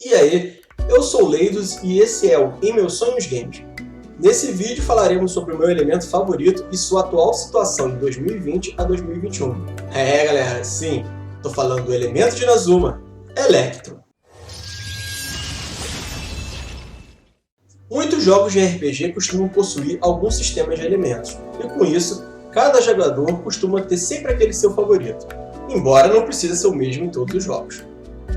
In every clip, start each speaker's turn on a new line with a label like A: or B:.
A: E aí, eu sou o Leidos e esse é o Em Meus Sonhos Games. Nesse vídeo falaremos sobre o meu elemento favorito e sua atual situação em 2020 a 2021. Galera, sim, tô falando do elemento de Inazuma, Electro. Muitos jogos de RPG costumam possuir alguns sistemas de elementos, e com isso, cada jogador costuma ter sempre aquele seu favorito, embora não precise ser o mesmo em todos os jogos.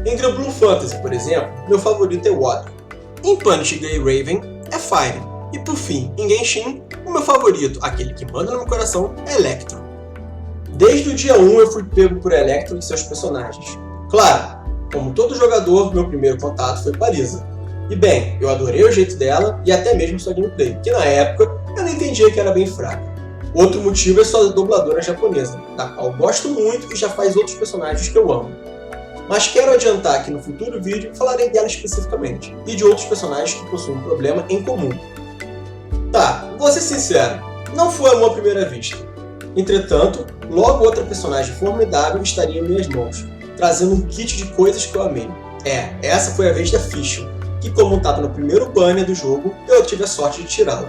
A: Em Granblue Fantasy, por exemplo, meu favorito é Water. Em Punished Grey Raven, é Fire. E por fim, em Genshin, o meu favorito, aquele que manda no meu coração, é Electro. Desde o dia 1 eu fui pego por Electro e seus personagens. Claro, como todo jogador, meu primeiro contato foi com a Lisa. E bem, eu adorei o jeito dela e até mesmo sua gameplay, que na época eu não entendia que era bem fraca. Outro motivo é sua dubladora japonesa, da qual gosto muito e já faz outros personagens que eu amo. Mas quero adiantar que no futuro vídeo falarei dela especificamente, e de outros personagens que possuem um problema em comum. Tá, vou ser sincero, não foi amor à primeira vista. Entretanto, logo outra personagem formidável estaria em minhas mãos, trazendo um kit de coisas que eu amei. Essa foi a vez da Fischl, que como estava no primeiro banner do jogo, eu tive a sorte de tirá-la.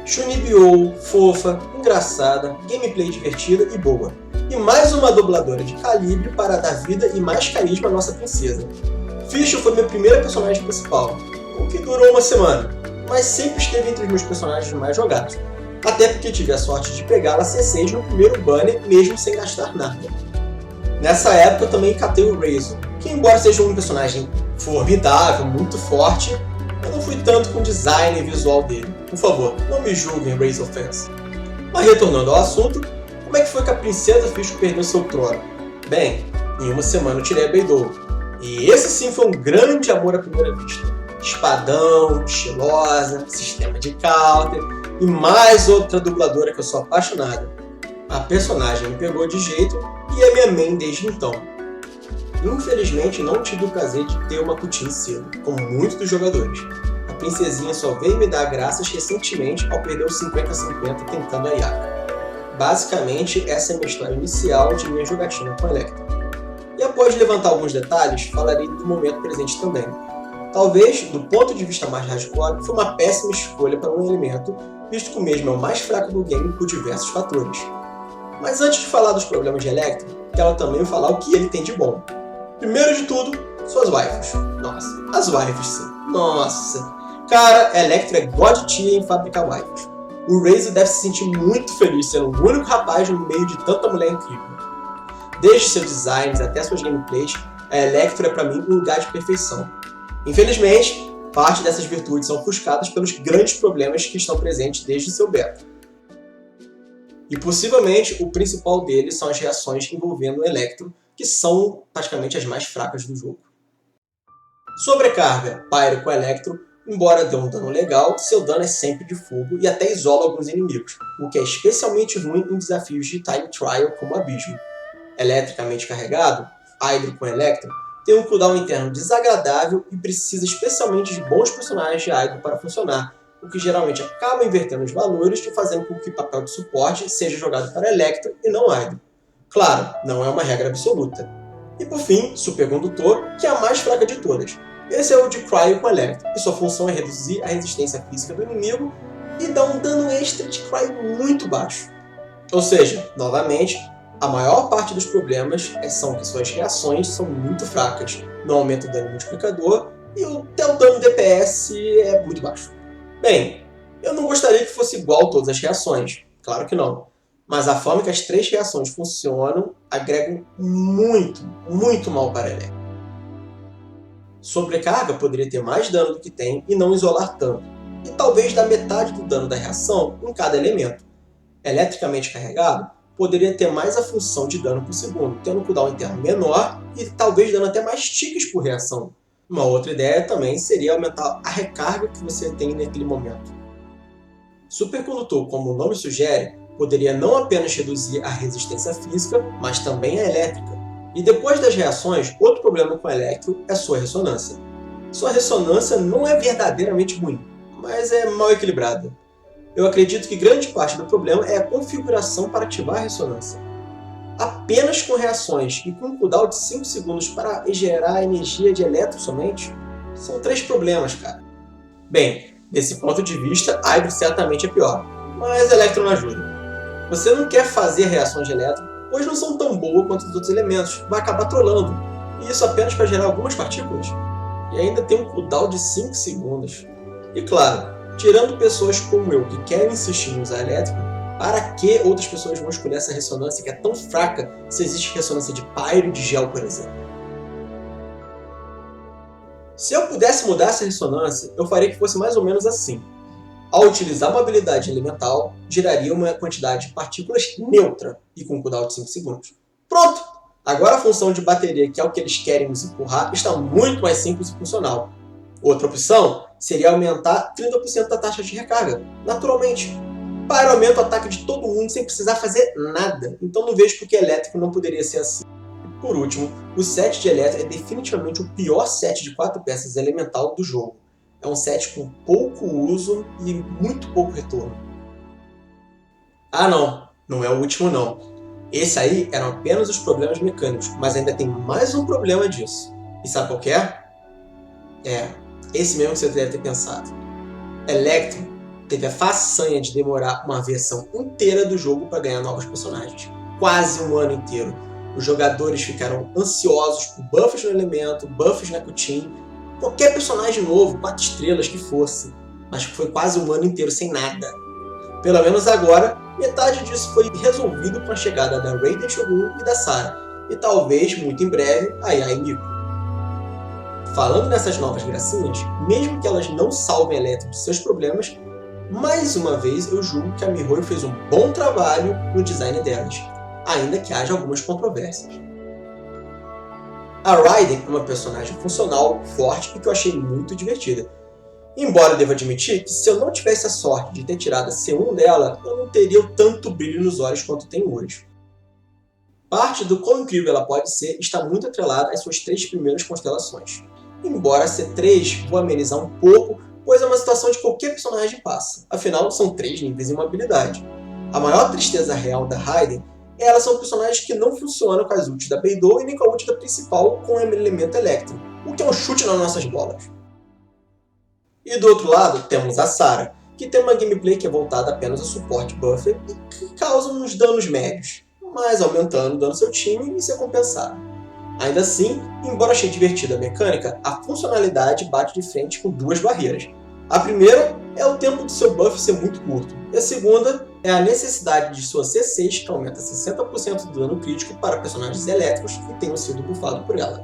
A: Chunibyo, fofa, engraçada, gameplay divertida e boa. E mais uma dubladora de calibre para dar vida e mais carisma à nossa princesa. Fischl foi minha primeira personagem principal, o que durou uma semana, mas sempre esteve entre os meus personagens mais jogados, até porque tive a sorte de pegá-la C6 no primeiro banner mesmo sem gastar nada. Nessa época eu também catei o Razor, que embora seja um personagem formidável, muito forte, eu não fui tanto com o design e visual dele. Por favor, não me julguem, Razor fans. Mas retornando ao assunto, como é que foi que a princesa Fischl perdeu seu trono? Bem, em uma semana eu tirei a Beidou. E esse sim foi um grande amor à primeira vista. Espadão, estilosa, sistema de counter e mais outra dubladora que eu sou apaixonada. A personagem me pegou de jeito e é minha main desde então. Infelizmente não tive o prazer de ter uma cutscene cedo, como muitos dos jogadores. A princesinha só veio me dar graças recentemente ao perder o 50-50 tentando a Yaka. Basicamente, essa é a minha história inicial de minha jogatina com Electro. E após levantar alguns detalhes, falarei do momento presente também. Talvez, do ponto de vista mais hardcore, foi uma péssima escolha para um elemento, visto que o mesmo é o mais fraco do game por diversos fatores. Mas antes de falar dos problemas de Electro, quero também falar o que ele tem de bom. Primeiro de tudo, suas waifus. Nossa, as waifus sim. Nossa. Cara, Electro é God Tier em fabricar waifus. O Razor deve se sentir muito feliz sendo o único rapaz no meio de tanta mulher incrível. Desde seus designs até suas gameplays, a Electro é pra mim um lugar de perfeição. Infelizmente, parte dessas virtudes são ofuscadas pelos grandes problemas que estão presentes desde seu beta. E possivelmente o principal deles são as reações envolvendo o Electro, que são praticamente as mais fracas do jogo. Sobrecarga, Pyro com Electro, embora dê um dano legal, seu dano é sempre de fogo e até isola alguns inimigos, o que é especialmente ruim em desafios de time trial como Abismo. Eletricamente carregado, Hydro com Electro tem um cooldown interno desagradável e precisa especialmente de bons personagens de Hydro para funcionar, o que geralmente acaba invertendo os valores e fazendo com que o papel de suporte seja jogado para Electro e não Hydro. Claro, não é uma regra absoluta. E por fim, Supercondutor, que é a mais fraca de todas. Esse é o de Cryo com Electro, e sua função é reduzir a resistência física do inimigo e dar um dano extra de Cryo muito baixo. Ou seja, novamente, a maior parte dos problemas são que suas reações são muito fracas, não aumenta o dano multiplicador e até o dano DPS é muito baixo. Bem, eu não gostaria que fosse igual a todas as reações, claro que não. Mas a forma que as 3 reações funcionam agrega muito mal para Electro. Sobrecarga poderia ter mais dano do que tem e não isolar tanto, e talvez dar metade do dano da reação em cada elemento. Eletricamente carregado poderia ter mais a função de dano por segundo, tendo um cooldown interno menor e talvez dando até mais ticks por reação. Uma outra ideia também seria aumentar a recarga que você tem naquele momento. Supercondutor, como o nome sugere, poderia não apenas reduzir a resistência física, mas também a elétrica. E depois das reações, outro problema com o Electro é sua ressonância. Sua ressonância não é verdadeiramente ruim, mas é mal equilibrada. Eu acredito que grande parte do problema é a configuração para ativar a ressonância. Apenas com reações e com um cooldown de 5 segundos para gerar energia de Electro somente, São 3 problemas, cara. Bem, desse ponto de vista, Hydro certamente é pior, mas Electron ajuda. Você não quer fazer reações de elétron, pois não são tão boas quanto os outros elementos, vai acabar trolando, e isso apenas para gerar algumas partículas. E ainda tem um cooldown de 5 segundos. E claro, tirando pessoas como eu que querem insistir em usar elétrico, para que outras pessoas vão escolher essa ressonância que é tão fraca se existe ressonância de pyro e de gel, por exemplo? Se eu pudesse mudar essa ressonância, eu faria que fosse mais ou menos assim. Ao utilizar uma habilidade elemental, geraria uma quantidade de partículas neutra e com um cooldown de 5 segundos. Pronto! Agora a função de bateria, que é o que eles querem nos empurrar, está muito mais simples e funcional. Outra opção seria aumentar 30% da taxa de recarga, naturalmente. Para aumenta o ataque de todo mundo sem precisar fazer nada, então não vejo por que elétrico não poderia ser assim. E por último, o set de elétrico é definitivamente o pior set de 4 peças elemental do jogo. É um set com pouco uso e muito pouco retorno. Ah não é o último não. Esse aí eram apenas os problemas mecânicos, mas ainda tem mais um problema disso. E sabe qual que é? Esse mesmo que você deve ter pensado. Electron teve a façanha de demorar uma versão inteira do jogo para ganhar novos personagens. Quase um ano inteiro. Os jogadores ficaram ansiosos por buffs no elemento, buffs na Kutin, qualquer personagem novo, 4 estrelas que fosse. Mas foi quase um ano inteiro sem nada. Pelo menos agora, metade disso foi resolvido com a chegada da Raiden Shogun e da Sarah. E talvez, muito em breve, a Yai Miko. Falando nessas novas gracinhas, mesmo que elas não salvem a Electron de seus problemas, mais uma vez eu julgo que a MiHoYo fez um bom trabalho no design delas, ainda que haja algumas controvérsias. A Raiden é uma personagem funcional, forte e que eu achei muito divertida. Embora eu deva admitir que se eu não tivesse a sorte de ter tirado a C1 dela, eu não teria tanto brilho nos olhos quanto tenho hoje. Parte do quão incrível ela pode ser está muito atrelada às suas 3 primeiras constelações. Embora a C3 vou amenizar um pouco, pois é uma situação de qualquer personagem passa. Afinal, são 3 níveis em uma habilidade. A maior tristeza real da Raiden é elas são personagens que não funcionam com as ults da Beidou e nem com a ult da principal com o elemento Electro, o que é um chute nas nossas bolas. E do outro lado, temos a Sarah, que tem uma gameplay que é voltada apenas ao suporte buffer e que causa uns danos médios, mas aumentando o dano do seu time e ser compensado. Ainda assim, embora achei divertida a mecânica, a funcionalidade bate de frente com 2 barreiras. A primeira é o tempo do seu buff ser muito curto, e a segunda é a necessidade de sua C6, que aumenta 60% do dano crítico para personagens elétricos que tenham sido buffados por ela.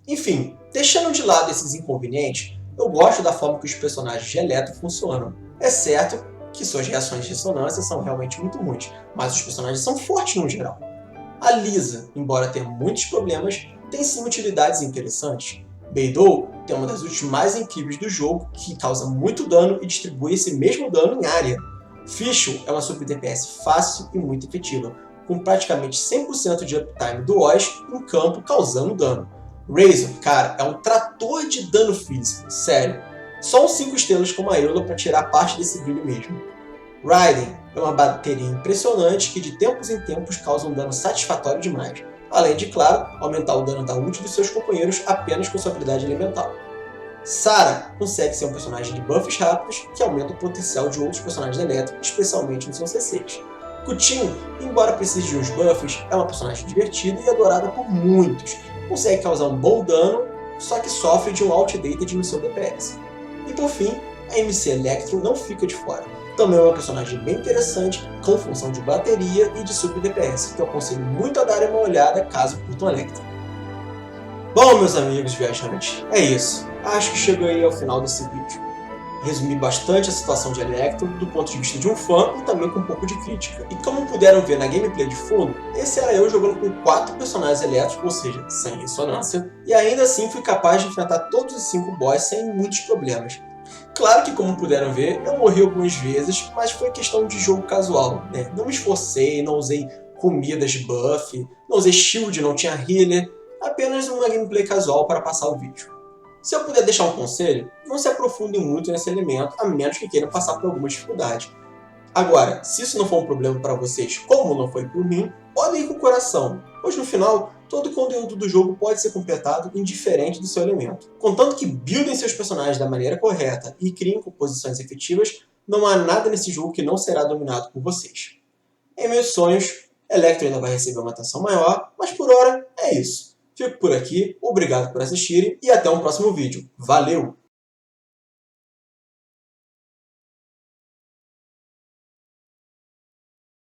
A: Enfim, deixando de lado esses inconvenientes, eu gosto da forma que os personagens de elétron funcionam. É certo que suas reações de ressonância são realmente muito ruins, mas os personagens são fortes no geral. A Lisa, embora tenha muitos problemas, tem sim utilidades interessantes. Beidou tem uma das ults mais incríveis do jogo, que causa muito dano e distribui esse mesmo dano em área. Fischl é uma sub DPS fácil e muito efetiva, com praticamente 100% de uptime do Oz em campo causando dano. Razor, cara, é um trator de dano físico, sério. Só uns 5 estrelas como a Eula para tirar parte desse brilho mesmo. Raiden é uma bateria impressionante que de tempos em tempos causa um dano satisfatório demais, além de, claro, aumentar o dano da ult dos seus companheiros apenas com sua habilidade elemental. Sarah consegue ser um personagem de buffs rápidos que aumenta o potencial de outros personagens elétricos, especialmente nos seus CCs. Kutin, embora precise de uns buffs, é uma personagem divertida e adorada por muitos. Consegue causar um bom dano, só que sofre de um outdated no seu DPS. E por fim, a MC Electron não fica de fora. Também é uma personagem bem interessante, com função de bateria e de sub DPS, que eu aconselho muito a darem uma olhada caso curtam Electron. Bom, meus amigos viajantes, é isso. Acho que chegou aí ao final desse vídeo. Resumi bastante a situação de Electron do ponto de vista de um fã e também com um pouco de crítica. E como puderam ver na gameplay de fundo, esse era eu jogando com 4 personagens elétricos, ou seja, sem ressonância, e ainda assim fui capaz de enfrentar todos os 5 boss sem muitos problemas. Claro que, como puderam ver, eu morri algumas vezes, mas foi questão de jogo casual, né? Não me esforcei, não usei comidas de buff, não usei shield, não tinha healer, apenas uma gameplay casual para passar o vídeo. Se eu puder deixar um conselho, não se aprofundem muito nesse elemento, a menos que queiram passar por alguma dificuldade. Agora, se isso não for um problema para vocês, como não foi por mim, podem ir com o coração, pois no final, todo o conteúdo do jogo pode ser completado indiferente do seu elemento. Contanto que buildem seus personagens da maneira correta e criem composições efetivas, não há nada nesse jogo que não será dominado por vocês. Em meus sonhos, Electro ainda vai receber uma atenção maior, mas por hora é isso. Fico por aqui, obrigado por assistirem e até um próximo vídeo. Valeu!